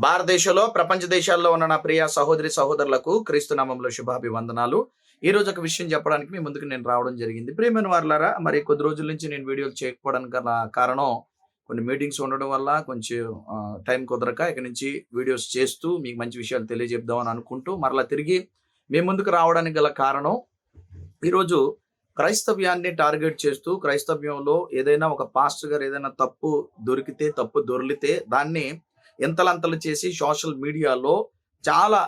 భారతదేశంలో, ప్రపంచ దేశాల్లో ఉన్న నా ప్రియ సహోదరి, సహోదరులకు క్రీస్తు నామములో శుభాభివందనాలు. ఈరోజు ఒక విషయం చెప్పడానికి మీ ముందుకు నేను రావడం జరిగింది. ప్రియమైన వారలారా, మరి కొద్ది రోజుల నుంచి నేను వీడియోలు చేయకపోవడానికి గల కారణం కొన్ని మీటింగ్స్ ఉండడం వల్ల కొంచెం టైం కుదరక ఇక నుంచి వీడియోస్ చేస్తూ మీకు మంచి విషయాలు తెలియజెప్దామని అనుకుంటూ మరలా తిరిగి మీ ముందుకు రావడానికి గల కారణం, ఈరోజు క్రైస్తవ్యాన్ని టార్గెట్ చేస్తూ క్రైస్తవ్యంలో ఏదైనా ఒక పాస్టర్ గారు ఏదైనా తప్పు దొరికితే, తప్పు దొర్లితే దాన్ని ఎంతలంతలు చేసి సోషల్ మీడియాలో చాలా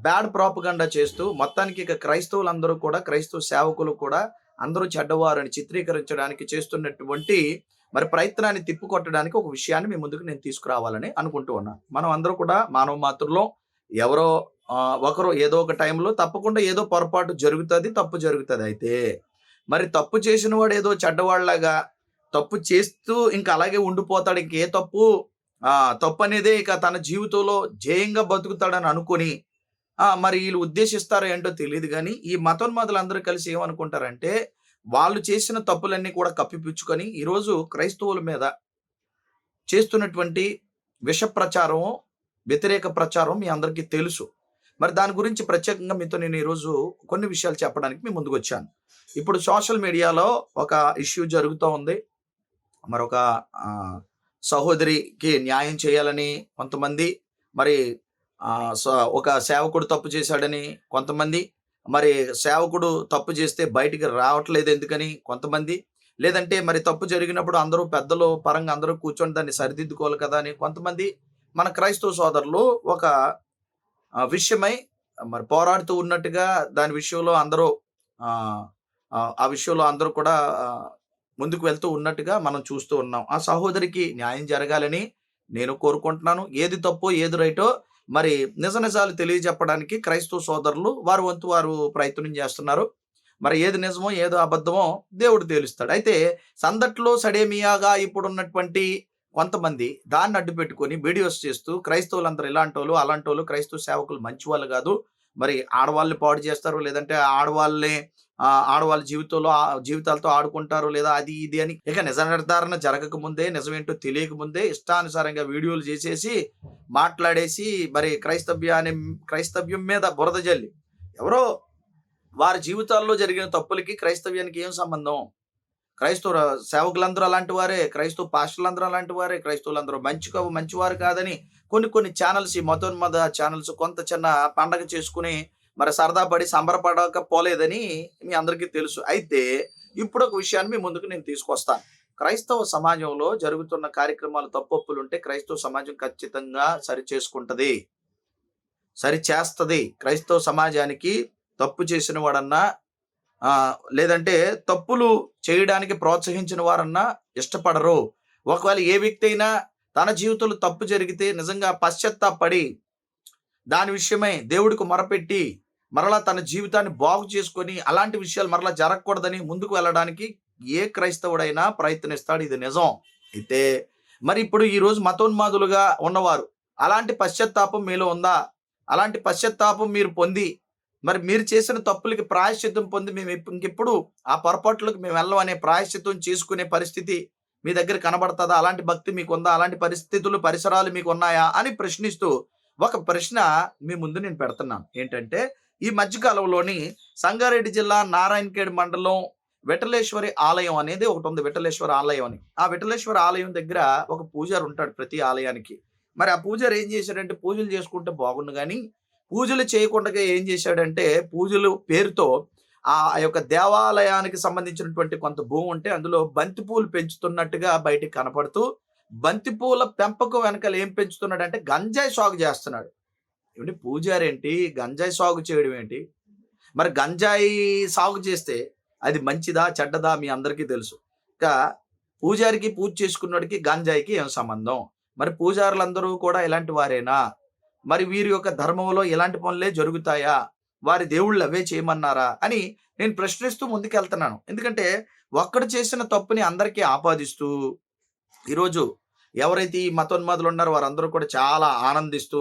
బ్యాడ్ ప్రాపగండా చేస్తూ మొత్తానికి ఇక క్రైస్తవులందరూ కూడా, క్రైస్తవ సేవకులు కూడా అందరూ చెడ్డవారని చిత్రీకరించడానికి చేస్తున్నటువంటి ప్రయత్నాన్ని తిప్పికొట్టడానికి ఒక విషయాన్ని మీ ముందుకు నేను తీసుకురావాలని అనుకుంటూ ఉన్నాను. మనం అందరూ కూడా మానవ మాత్రుల్లో ఎవరో ఒకరు ఏదో ఒక టైంలో తప్పకుండా ఏదో పొరపాటు జరుగుతుంది, తప్పు జరుగుతుంది. అయితే తప్పు చేసిన వాడు ఏదో చెడ్డవాళ్ళలాగా తప్పు చేస్తూ ఇంకా అలాగే ఉండిపోతాడు. ఇంకే తప్పు అనేదే ఇక తన జీవితంలో జయంగా బతుకుతాడని అనుకుని వీళ్ళు ఉద్దేశిస్తారో ఏంటో తెలియదు. కానీ ఈ మతోన్మాదులందరూ కలిసి ఏమనుకుంటారంటే, వాళ్ళు చేసిన తప్పులన్నీ కూడా కప్పిపుచ్చుకొని ఈరోజు క్రైస్తవుల మీద చేస్తున్నటువంటి విష ప్రచారం, వ్యతిరేక ప్రచారం మీ అందరికీ తెలుసు. దాని గురించి ప్రత్యేకంగా మీతో నేను ఈరోజు కొన్ని విషయాలు చెప్పడానికి మీ ముందుకు వచ్చాను. ఇప్పుడు సోషల్ మీడియాలో ఒక ఇష్యూ జరుగుతూ ఉంది. మరొక సహోదరికి న్యాయం చేయాలని కొంతమంది, ఒక సేవకుడు తప్పు చేశాడని కొంతమంది, సేవకుడు తప్పు చేస్తే బయటికి రావట్లేదు ఎందుకని కొంతమంది, లేదంటే తప్పు జరిగినప్పుడు అందరూ పెద్దలు పరంగా అందరూ కూర్చొని దాన్ని సరిదిద్దుకోవాలి కదా అని కొంతమంది మన క్రైస్తవ సోదరులు ఒక విషయమై పోరాడుతూ ఉన్నట్టుగా దాని విషయంలో అందరూ ఆ విషయంలో అందరూ కూడా ముందుకు వెళ్తూ ఉన్నట్టుగా మనం చూస్తూ ఉన్నాం. ఆ సహోదరికి న్యాయం జరగాలని నేను కోరుకుంటున్నాను. ఏది తప్పో ఏది రైటో నిజ నిజాలు తెలియజెప్పడానికి క్రైస్తవ సోదరులు వారి వంతు వారు ప్రయత్నం చేస్తున్నారు. ఏది నిజమో ఏదో అబద్ధమో దేవుడు తేలుస్తాడు. అయితే సందట్లో సడేమియాగా ఇప్పుడున్నటువంటి కొంతమంది దాన్ని అడ్డు పెట్టుకొని వీడియోస్ చేస్తూ క్రైస్తవులందరూ ఇలాంటోళ్ళు అలాంటోళ్ళు, క్రైస్తవ సేవకులు మంచి వాళ్ళు కాదు, ఆడవాళ్ళని పాడు చేస్తారు, లేదంటే ఆడవాళ్ళ జీవితాలతో ఆడుకుంటారు, లేదా అది ఇది అని ఇక నిజ నిర్ధారణ జరగక ముందే, నిజమేంటో తెలియక ముందే ఇష్టానుసారంగా వీడియోలు చేసేసి మాట్లాడేసి క్రైస్తవ్యం మీద బురద జల్లి ఎవరో వారి జీవితాల్లో జరిగిన తప్పులకి క్రైస్తవ్యానికి ఏం సంబంధం? క్రైస్తవ సేవకులందరూ అలాంటి వారే, క్రైస్తవ పాస్టర్లందరూ అలాంటి వారే, క్రైస్తవులందరూ మంచివారు కాదని కొన్ని ఛానల్స్, ఈ మతోన్మద ఛానల్స్ కొంత చిన్న పండగ చేసుకుని సరదా పడి సంబరపడకపోలేదని మీ అందరికీ తెలుసు. అయితే ఇప్పుడు ఒక విషయాన్ని మీ ముందుకు నేను తీసుకొస్తాను. క్రైస్తవ సమాజంలో జరుగుతున్న కార్యక్రమాలు తప్పొప్పులు ఉంటే క్రైస్తవ సమాజం ఖచ్చితంగా సరిచేసుకుంటది, సరిచేస్తది. క్రైస్తవ సమాజానికి తప్పు చేసిన వాడన్నా లేదంటే తప్పులు చేయడానికి ప్రోత్సహించిన వారన్నా ఇష్టపడరు. ఒకవేళ ఏ వ్యక్తి అయినా తన జీవితంలో తప్పు జరిగితే నిజంగా పశ్చాత్తాపడి దాని విషయమై దేవుడికి మొరపెట్టి మరలా తన జీవితాన్ని బాగు చేసుకొని అలాంటి విషయాలు మరలా జరగకూడదని ముందుకు వెళ్ళడానికి ఏ క్రైస్తవుడైనా ప్రయత్నిస్తాడు. ఇది నిజం. అయితే ఇప్పుడు ఈరోజు మతోన్మాదులుగా ఉన్నవారు అలాంటి పశ్చాత్తాపం మీలో ఉందా? అలాంటి పశ్చాత్తాపం మీరు పొంది మీరు చేసిన తప్పులకి ప్రాయశ్చిత్తం పొంది మేము ఇంకెప్పుడు ఆ పొరపాట్లకు మేము వెళ్ళం అనే ప్రాయశ్చిత్తం చేసుకునే పరిస్థితి మీ దగ్గర కనబడుతుందా? అలాంటి భక్తి మీకుందా? అలాంటి పరిస్థితులు, పరిసరాలు మీకు ఉన్నాయా అని ప్రశ్నిస్తూ ఒక ప్రశ్న మీ ముందు నేను పెడుతున్నాను. ఏంటంటే, ఈ మధ్యకాలంలోని సంగారెడ్డి జిల్లా నారాయణఖేడ్ మండలం విఠలేశ్వరి ఆలయం అనేది ఒకటి ఉంది. విఠలేశ్వర ఆలయం అని. ఆ విఠలేశ్వర ఆలయం దగ్గర ఒక పూజారి ఉంటాడు ప్రతి ఆలయానికి. ఆ పూజారి ఏం చేశాడంటే, పూజలు చేసుకుంటే బాగుండు కానీ పూజలు చేయకుండా ఏం చేశాడంటే, పూజలు పేరుతో ఆ యొక్క దేవాలయానికి సంబంధించినటువంటి కొంత భూమి ఉంటే అందులో బంతిపూలు పెంచుతున్నట్టుగా బయటికి కనపడుతూ, బంతిపూల పెంపకం వెనకాల ఏం పెంచుతున్నాడంటే గంజాయి సాగు చేస్తున్నాడు. ఏమంటే పూజారి ఏంటి, గంజాయి సాగు చేయడం ఏంటి? గంజాయి సాగు చేస్తే అది మంచిదా చెడ్డదా మీ అందరికీ తెలుసు. ఇంకా పూజారికి, పూజ చేసుకున్నడికి గంజాయికి ఏం సంబంధం? పూజారులందరూ కూడా ఇలాంటి వారేనా? వీరి యొక్క ధర్మంలో ఇలాంటి పనులే జరుగుతాయా? వారి దేవుళ్ళు అవే చేయమన్నారా అని నేను ప్రశ్నిస్తూ ముందుకెళ్తున్నాను. ఎందుకంటే ఒక్కడు చేసిన తప్పుని అందరికీ ఆపాదిస్తూ ఈరోజు ఎవరైతే ఈ మతోన్మాదులు ఉన్నారో వారందరూ కూడా చాలా ఆనందిస్తూ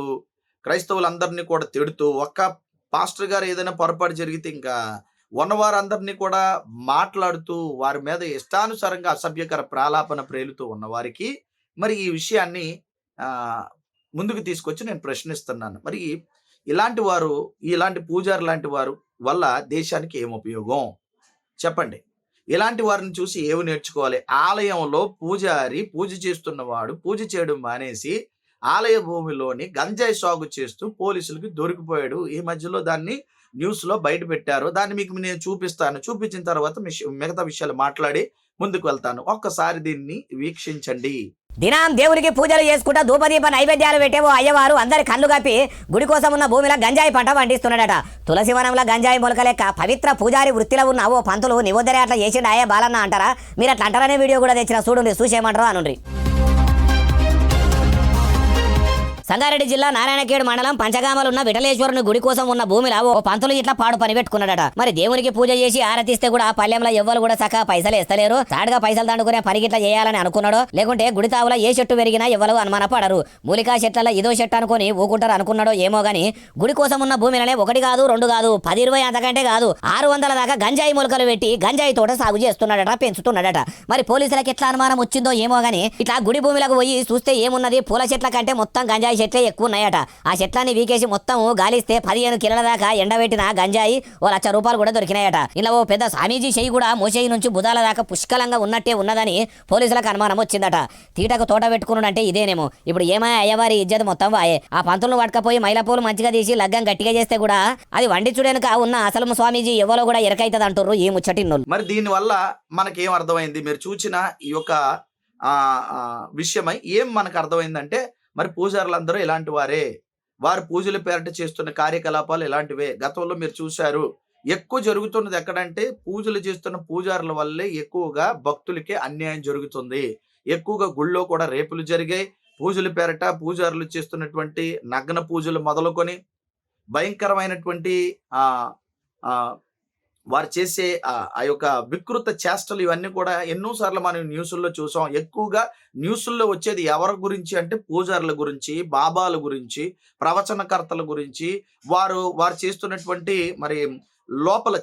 క్రైస్తవులందరినీ కూడా తిడుతూ, ఒక్క పాస్టర్ గారు ఏదైనా పొరపాటు జరిగితే ఇంకా ఉన్నవారందరినీ కూడా మాట్లాడుతూ వారి మీద ఇష్టానుసారంగా అసభ్యకర ప్రాలాపన ప్రేలుతూ ఉన్నవారికి ఈ విషయాన్ని ముందుకు తీసుకొచ్చి నేను ప్రశ్నిస్తున్నాను. మరి ఇలాంటి వారు, ఇలాంటి పూజారి లాంటి వారు వల్ల దేశానికి ఏం ఉపయోగం? చెప్పండి. ఇలాంటి వారిని చూసి ఏమి నేర్చుకోవాలి? ఆలయంలో పూజారి పూజ చేస్తున్నవాడు పూజ చేయడం మానేసి, ఆలయ భూమిలోని గంజాయి సాగు చేస్తూ పోలీసులకి దొరికిపోయాడు. ఈ మధ్యలో దాన్ని న్యూస్‌లో బయట పెట్టారు. దాన్ని మీకు నేను చూపిస్తాను. చూపించిన తర్వాత మిగతా విషయాలు మాట్లాడి ముందుకు వెళ్తాను. ఒక్కసారి దీన్ని వీక్షించండి. దినం దేవునికి పూజలు చేసుకుంటా ధూపదీప నైవేద్యాలు పెట్టేవో అయ్యవారు అందరి కళ్ళు కప్పి గుడి కోసం ఉన్న భూమిలో గంజాయి పంట పండిస్తున్నాడట. తులసి వనంలో గంజాయి మొలక లెక్క పవిత్ర పూజారి వృత్తిలో ఉన్న ఓ పంతులు నివద్దరే అట్లా చేసిండు అయ్యే బాలన్న అంటారా? మీరు అట్లా అంటారనే వీడియో కూడా తెచ్చిన చూడండి, చూసేయమంటారు అనుండ్రి. సంగారెడ్డి జిల్లా నారాయణఖేడ్ మండలం పంచగామలు ఉన్న విఠలేశ్వరుని గుడి కోసం ఉన్న భూమిలో ఓ పంతులు ఇట్లా పాడు పని పెట్టుకున్నాడట. మరి దేవునికి పూజ చేసి ఆరతిస్తే కూడా పల్లెంలో ఎవ్వరు కూడా చక్కగా పైసలు ఇస్తలేరు. తాడుగా పైసలు దండుకునే పనికి ఇట్లా చేయాలని అనుకున్నాడో, లేకుంటే గుడి తావుల ఏ చెట్టు పెరిగినా ఎవ్వరు అనుమాన పడరు, మూలికా చెట్ల ఇదో చెట్టు అనుకుని ఊకుంటారు అనుకున్నాడో ఏమో గాని గుడి కోసం ఉన్న భూమిలోనే 1 కాదు 2 కాదు 10, 20 అంతకంటే కాదు 600 దాకా గంజాయి మొలకలు పెట్టి గంజాయి తోట సాగు చేస్తున్నాడట, పెంచుతున్నాడట. మరి పోలీసులకు ఎట్లా అనుమానం వచ్చిందో ఏమో గాని ఇట్లా గుడి భూమిలకు పోయి చూస్తే ఏమున్నది, పూల చెట్ల కంటే మొత్తం గంజాయి చెట్లే ఎక్కువ ఉన్నాయట. ఆ చెట్లని వీకేసి మొత్తం గాలిస్తే 15 కిలోల దాకా ఎండబెట్టిన గంజాయి ఓ ₹1,00,000 కూడా దొరికినాయట. ఇలా ఓ పెద్ద స్వామీజీ చెయ్యి కూడా మోచేయి నుంచి బుధాల దాకా పుష్కలంగా ఉన్నట్టే ఉన్నదని పోలీసులకు అనుమానం వచ్చిందట. తీటకు తోట పెట్టుకున్నాడంటే ఇదేనేమో. ఇప్పుడు ఏమాయ అయ్యవారి ఇజ్జత్ మొత్తం వాయే. ఆ పంతులను పట్టుకపోయి మైలపూలు మంచిగా తీసి లగ్గం గట్టిగా చేస్తే కూడా అది వండి చూడనుక ఉన్న అసలు స్వామీజీ ఎవరో కూడా ఎరకైతుంది అంటారు ఈ ముచ్చటిన్నోళ్ళు. మరి దీనివల్ల మనకేం అర్థమైంది? మీరు చూసిన ఈ యొక్క విషయమై ఏం మనకు అర్థమైందంటే, మరి పూజారులందరూ ఇలాంటి వారే. వారు పూజల పేరిట చేస్తున్న కార్యకలాపాలు ఇలాంటివే. గతంలో మీరు చూశారు. ఎక్కువ జరుగుతున్నది ఎక్కడంటే, పూజలు చేస్తున్న పూజారుల వల్లే ఎక్కువగా భక్తులకి అన్యాయం జరుగుతుంది. ఎక్కువగా గుళ్ళో కూడా రేపులు జరిగాయి. పూజల పేరిట పూజారులు చేస్తున్నటువంటి నగ్న పూజలు మొదలుకొని భయంకరమైనటువంటి ఆహ్, ఆహ్, వారు చేసే ఆ యొక్క వికృత చేష్టలు ఇవన్నీ కూడా ఎన్నో సార్లు మనం న్యూసుల్లో చూసాం. ఎక్కువగా న్యూసుల్లో వచ్చేది ఎవరి గురించి అంటే పూజారుల గురించి, బాబాల గురించి, ప్రవచనకర్తల గురించి, వారు చేస్తున్నటువంటి మరి లోపల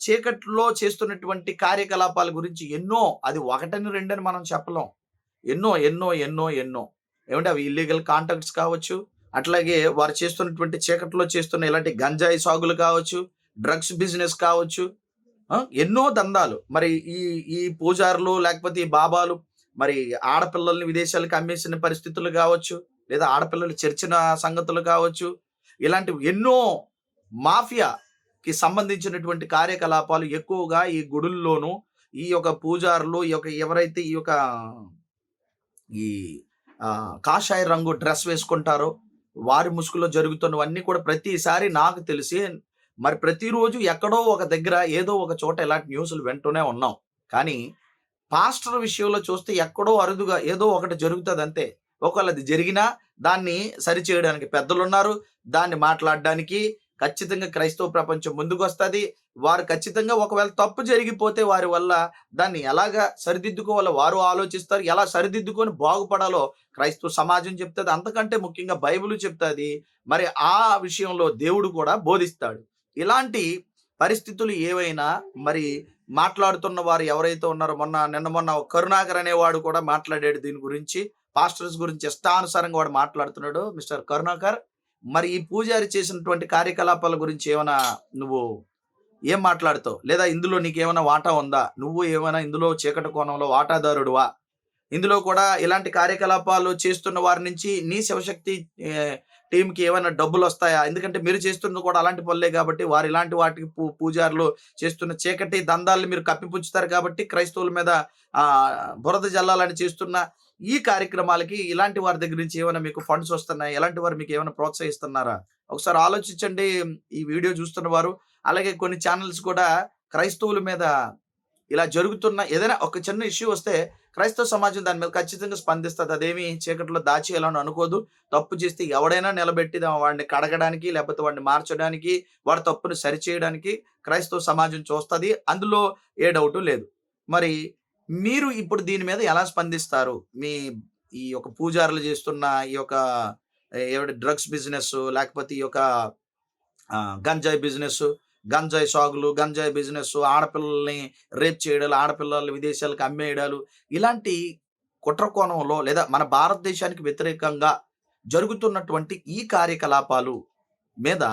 చీకట్లో చేస్తున్నటువంటి కార్యకలాపాల గురించి ఎన్నో. అది 1, 2 అని మనం చెప్పలేం. ఎన్నో, ఎన్నో, ఎన్నో, ఎన్నో. ఏమంటే అవి ఇల్లీగల్ కాంటాక్ట్స్ కావచ్చు. అట్లాగే వారు చేస్తున్నటువంటి చీకట్లో చేస్తున్న ఇలాంటి గంజాయి సాగులు కావచ్చు, డ్రగ్స్ బిజినెస్ కావచ్చు. ఎన్నో దందాలు. మరి ఈ పూజారులు లేకపోతే ఈ బాబాలు మరి ఆడపిల్లల్ని విదేశాలకు అమ్మేసిన పరిస్థితులు కావచ్చు, లేదా ఆడపిల్లలు చేర్చిన సంగతులు కావచ్చు. ఇలాంటివి ఎన్నో మాఫియాకి సంబంధించినటువంటి కార్యకలాపాలు ఎక్కువగా ఈ గుడుల్లోనూ ఈ యొక్క పూజారులు ఎవరైతే ఈ కాషాయ రంగు డ్రెస్ వేసుకుంటారో వారి ముసుగులో జరుగుతున్నవన్నీ కూడా ప్రతిసారి నాకు తెలిసి మరి ప్రతిరోజు ఎక్కడో ఒక దగ్గర ఏదో ఒక చోట ఇలాంటి న్యూస్‌లు వింటూనే ఉన్నాం. కానీ పాస్టర్ విషయంలో చూస్తే ఎక్కడో అరుదుగా ఏదో ఒకటి జరుగుతదంతే. ఒకవేళ అది జరిగినా దాన్ని సరిచేయడానికి పెద్దలున్నారు. దాన్ని మాట్లాడడానికి ఖచ్చితంగా క్రైస్తవ ప్రపంచం ముందుకొస్తది. వారు ఖచ్చితంగా ఒకవేళ తప్పు జరిగిపోతే వారి వల్ల దాన్ని ఎలాగా సరిదిద్దుకోవాలో వారు ఆలోచిస్తారు. ఎలా సరిదిద్దుకొని బాగుపడాలో క్రైస్తవ సమాజం చెప్తది. అంతకంటే ముఖ్యంగా బైబిల్ చెప్తది. మరి ఆ విషయంలో దేవుడు కూడా బోధిస్తాడు. ఇలాంటి పరిస్థితులు ఏవైనా మరి మాట్లాడుతున్న వారు ఎవరైతే ఉన్నారో నిన్న మొన్న కరుణాకర్ అనేవాడు కూడా మాట్లాడాడు దీని గురించి. పాస్టర్స్ గురించి ఇష్టానుసారంగా వాడు మాట్లాడుతున్నాడు మిస్టర్ కరుణాకర్. మరి ఈ పూజారి చేసినటువంటి కార్యకలాపాల గురించి ఏమైనా నువ్వు ఏం మాట్లాడుతావు? లేదా ఇందులో నీకేమైనా వాటా ఉందా? నువ్వు ఏమైనా ఇందులో చీకటి కోణంలో వాటాదారుడువా? ఇందులో కూడా ఇలాంటి కార్యకలాపాలు చేస్తున్న వారి నుంచి నీ శివశక్తి టీంకి ఏమైనా డబ్బులు వస్తాయా? ఎందుకంటే మీరు చేస్తున్నది కూడా అలాంటి పనులే కాబట్టి వారు ఇలాంటి వాటికి పూజారులు చేస్తున్న చీకటి దందాలను మీరు కప్పిపుచ్చుతారు కాబట్టి క్రైస్తవుల మీద బురద జల్లాలని చేస్తున్న ఈ కార్యక్రమాలకి ఇలాంటి వారి దగ్గర నుంచి ఏమైనా మీకు ఫండ్స్ వస్తున్నాయి? ఎలాంటి వారు మీకు ఏమైనా ప్రోత్సహిస్తున్నారా? ఒకసారి ఆలోచించండి ఈ వీడియో చూస్తున్న వారు. అలాగే కొన్ని ఛానల్స్ కూడా క్రైస్తవుల మీద ఇలా జరుగుతున్న ఏదైనా ఒక చిన్న ఇష్యూ వస్తే క్రైస్తవ సమాజం దాని మీద ఖచ్చితంగా స్పందిస్తుంది. అదేమి చీకట్లో దాచేయాలని అనుకోదు. తప్పు చేస్తే ఎవడైనా నిలబెట్టి వాడిని కడగడానికి, లేకపోతే వాడిని మార్చడానికి, వాడి తప్పుని సరిచేయడానికి క్రైస్తవ సమాజం చూస్తుంది. అందులో ఏ డౌటు లేదు. మరి మీరు ఇప్పుడు దీని మీద ఎలా స్పందిస్తారు? ఈ యొక్క పూజారులు చేస్తున్న ఈ యొక్క డ్రగ్స్ బిజినెస్, లేకపోతే ఈ యొక్క గంజాయి బిజినెస్, గంజాయి సాగులు, గంజాయి బిజినెస్, ఆడపిల్లల్ని రేప్ చేయడాలు, ఆడపిల్లల్ని విదేశాలకు అమ్మేయడాలు, ఇలాంటి కుట్ర కోణంలో లేదా మన భారతదేశానికి వ్యతిరేకంగా జరుగుతున్నటువంటి ఈ కార్యకలాపాలు మీద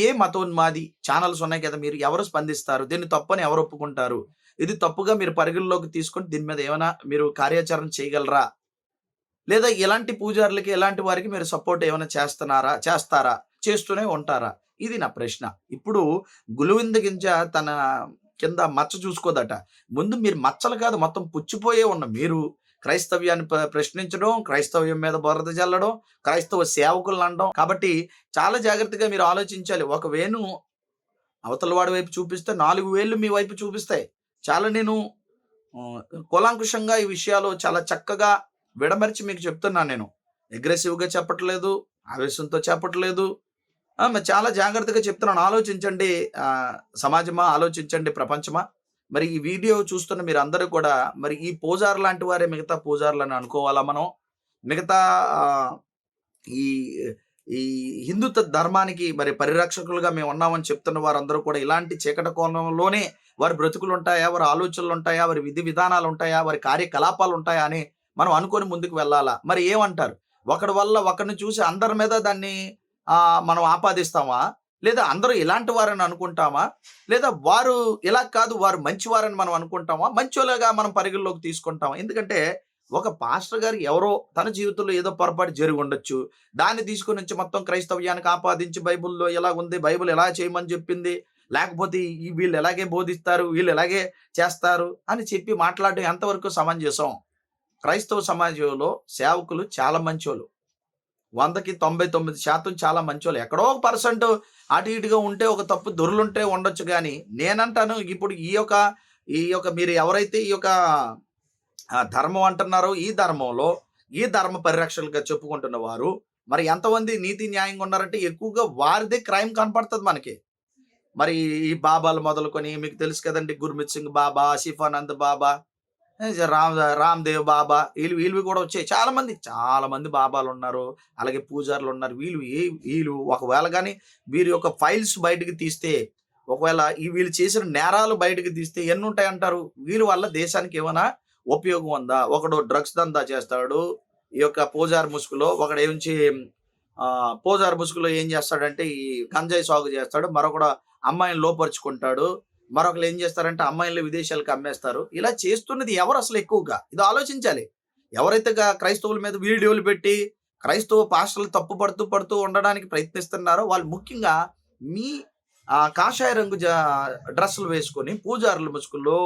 ఏ మతోన్మాది ఛానల్స్ ఉన్నాయి కదా, మీరు ఎవరు స్పందిస్తారు? దీన్ని తప్పని ఎవరు ఒప్పుకుంటారు? ఇది తప్పుగా మీరు పరిగణలోకి తీసుకొని దీని మీద ఏమైనా మీరు కార్యాచరణ చేయగలరా? లేదా ఇలాంటి పూజారులకి, ఇలాంటి వారికి మీరు సపోర్ట్ ఏమైనా చేస్తారా? చేస్తూనే ఉంటారా? ఇది నా ప్రశ్న. ఇప్పుడు గులువింద గింజ తన కింద మచ్చ చూసుకోదట. ముందు మీరు మచ్చలు కాదు, మొత్తం పుచ్చిపోయే ఉన్న మీరు క్రైస్తవ్యాన్ని ప్రశ్నించడం, క్రైస్తవ్యం మీద బురద జల్లడం, క్రైస్తవ సేవకులను అనడం. కాబట్టి చాలా జాగ్రత్తగా మీరు ఆలోచించాలి. ఒక వేణు అవతల వాడి వైపు చూపిస్తే 4 వేళ్ళు మీ వైపు చూపిస్తాయి. చాలా నేను కూలంకుషంగా ఈ విషయాలు చాలా చక్కగా విడమరిచి మీకు చెప్తున్నాను నేను. అగ్రెసివ్‌గా చెప్పట్లేదు, ఆవేశంతో చెప్పట్లేదు. మరి చాలా జాగ్రత్తగా చెప్తున్నాను. ఆలోచించండి సమాజమా, ఆలోచించండి ప్రపంచమా. మరి ఈ వీడియో చూస్తున్న మీరందరూ కూడా మరి ఈ పూజారి లాంటి వారే మిగతా పూజారులని అనుకోవాలా మనం? మిగతా ఈ ఈ హిందుత్వ ధర్మానికి మరి పరిరక్షకులుగా మేము ఉన్నామని చెప్తున్న వారందరూ కూడా ఇలాంటి చీకటి కోణంలోనే వారి బ్రతుకులుంటాయా? వారి ఆలోచనలుంటాయా? వారి విధి విధానాలుంటాయా? వారి కార్యకలాపాలుంటాయా? అని మనం అనుకోని ముందుకు వెళ్ళాలా? మరి ఏమంటారు? ఒకడి వల్ల ఒకడిని చూసి అందరి మీద దాన్ని మనం ఆపాదిస్తామా? లేదా అందరూ ఇలాంటి వారని అనుకుంటామా? లేదా వారు ఇలా కాదు, వారు మంచివారని మనం అనుకుంటామా? మంచోళ్ళుగా మనం పరిగణలోకి తీసుకుంటామా? ఎందుకంటే ఒక పాస్టర్ గారు ఎవరో తన జీవితంలో ఏదో పొరపాటు జరిగి ఉండొచ్చు. దాన్ని తీసుకొని వచ్చి మొత్తం క్రైస్తవ్యానికి ఆపాదించి బైబిల్‌లో ఇలాగుంది, బైబిల్ ఎలా చేయమని చెప్పింది, లేకపోతే వీళ్ళు ఎలాగే బోధిస్తారు, వీళ్ళు ఎలాగే చేస్తారు అని చెప్పి మాట్లాడడం ఎంతవరకు సమంజసం? క్రైస్తవ సమాజంలో సేవకులు చాలా మంచోళ్ళు. 100కి 99% చాలా మంచోళ్ళు. ఎక్కడో ఒక పర్సెంట్ అటు ఇటుగా ఉంటే, ఒక తప్పు దొర్లుంటే ఉండొచ్చు గానీ, నేనంటాను ఇప్పుడు ఈ యొక్క మీరు ఎవరైతే ఈ యొక్క ధర్మం అంటున్నారో, ఈ ధర్మంలో ఈ ధర్మ పరిరక్షకులుగా చెప్పుకుంటున్న వారు మరి ఎంతమంది నీతి న్యాయంగా ఉన్నారంటే ఎక్కువగా వారిదే క్రైమ్ కనపడుతుంది మనకి. మరి ఈ బాబాలు మొదలుకొని మీకు తెలుసు కదండీ, గుర్మిత్ సింగ్ బాబా, శిఫానంద్ బాబా, రామ్‌దేవ్ బాబా, వీళ్ళవి కూడా వచ్చాయి. చాలా మంది బాబాలున్నారు. అలాగే పూజారులున్నారు. వీళ్ళు ఒకవేళ గాని వీరి యొక్క ఫైల్స్ బయటకి తీస్తే, ఒకవేళ వీళ్ళు చేసిన నేరాలు బయటకి తీస్తే ఎన్నుంటాయంటారు? వీళ్ళ వల్ల దేశానికి ఏమైనా ఉపయోగం ఉందా? ఒకడు డ్రగ్స్ దందా చేస్తాడు. ఈ యొక్క పూజారి ముసుగులో పూజారి ముసుగులో ఏం చేస్తాడంటే ఈ గంజాయి సాగు చేస్తాడు. మరొకడు అమ్మాయిని లోపరుచుకుంటాడు. మరొకరు ఏం చేస్తారంటే అమ్మాయిల్ని విదేశాలకు అమ్మేస్తారు. ఇలా చేస్తున్నది ఎవరు అసలు ఎక్కువగా? ఇది ఆలోచించాలి. ఎవరైతే క్రైస్తవుల మీద వీడియోలు పెట్టి క్రైస్తవ పాస్టర్లు పడుతూ ఉండడానికి ప్రయత్నిస్తున్నారో వాళ్ళు ముఖ్యంగా మీ కాషాయ రంగు డ్రెస్సులు వేసుకొని పూజారుల ముసుగులో,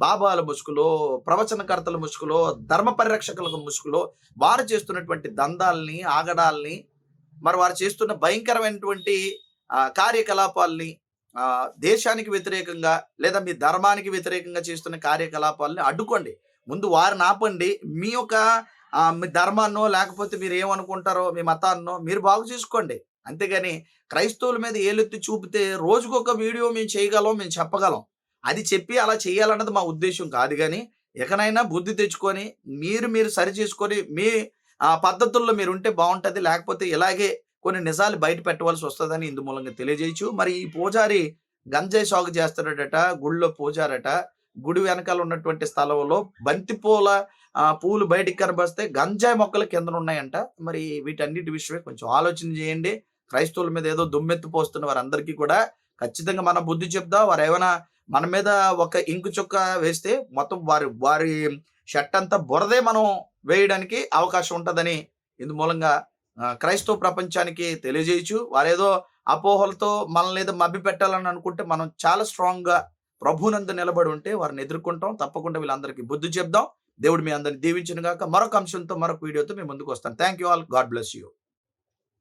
బాబాల ముసుగులో, ప్రవచనకర్తల ముసుగులో, ధర్మ పరిరక్షకుల ముసుగులో వారు చేస్తున్నటువంటి దందాల్ని, ఆగడాల్ని, మరి వారు చేస్తున్న భయంకరమైనటువంటి కార్యకలాపాల్ని, దేశానికి వ్యతిరేకంగా లేదా మీ ధర్మానికి వ్యతిరేకంగా చేస్తున్న కార్యకలాపాలని అడ్డుకోండి. ముందు వారిని ఆపండి. మీ ధర్మాన్నో లేకపోతే మీరు ఏమనుకుంటారో మీ మతాన్నో మీరు బాగు చేసుకోండి. అంతేగాని క్రైస్తవుల మీద ఏలెత్తి చూపితే రోజుకొక వీడియో మేము చేయగలం, మేము చెప్పగలం. అది చెప్పి అలా చేయాలన్నది మా ఉద్దేశం కాదు గానీ, ఎకనైనా బుద్ధి తెచ్చుకొని మీరు సరి చేసుకొని మీ పద్ధతుల్లో మీరుంటే బావుంటది. లేకపోతే ఇలాగే కొన్ని నిజాలు బయట పెట్టవలసి వస్తదని ఇందు మూలంగా తెలియజేయచ్చు. మరి ఈ పూజారి గంజాయి సాగు చేస్తాడట, గుడిలో పూజారట. గుడి వెనకాల ఉన్నటువంటి స్థలంలో బంతిపూల పూలు బయటికి కనబస్తే గంజాయి మొక్కలు కిందనున్నాయంట. మరి వీటన్నిటి విషయమే కొంచెం ఆలోచన చేయండి. క్రైస్తవుల మీద ఏదో దుమ్మెత్తి పోస్తున్న వారందరికీ కూడా ఖచ్చితంగా మనం బుద్ధి చెప్దాం. వారేమైనా మన మీద ఒక ఇంకు చుక్క వేస్తే మొత్తం వారి షర్ట్ అంతా బురదే మనం వేయడానికి అవకాశం ఉంటదని ఇందు మూలంగా క్రైస్తవ ప్రపంచానికి తెలియజేయచ్చు. వారేదో అపోహలతో మనల్ని ఏదో మభ్య పెట్టాలని అనుకుంటే మనం చాలా స్ట్రాంగ్‌గా ప్రభువునందు నిలబడి ఉంటే వారిని ఎదుర్కొంటాం. తప్పకుండా వీళ్ళందరికీ బుద్ధి చెప్దాం. దేవుడు మీ అందరిని దీవించును గాక. మరొక అంశంతో, మరొక వీడియోతో మీ ముందుకు వస్తాను. Thank you all. God bless you.